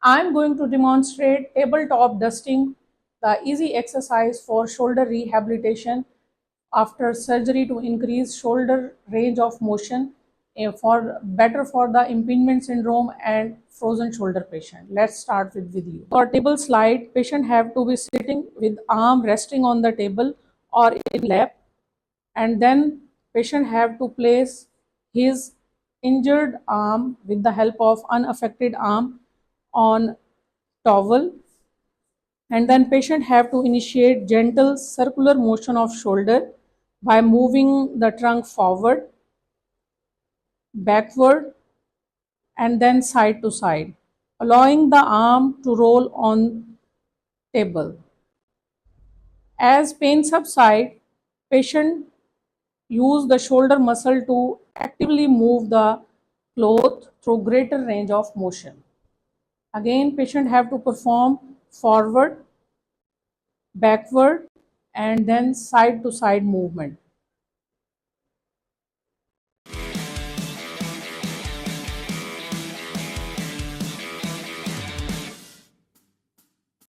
I'm going to demonstrate tabletop dusting, the easy exercise for shoulder rehabilitation after surgery to increase shoulder range of motion for better for the impingement syndrome and frozen shoulder patient. Let's start with video. For table slide, patient have to be sitting with arm resting on the table or in lap, and then patient have to place his injured arm with the help of unaffected arm on towel, and then patient have to initiate gentle circular motion of shoulder by moving the trunk forward, backward, and then side to side, allowing the arm to roll on table. As pain subside, patient use the shoulder muscle to actively move the cloth through greater range of motion. Again, patient have to perform forward, backward, and then side to side movement.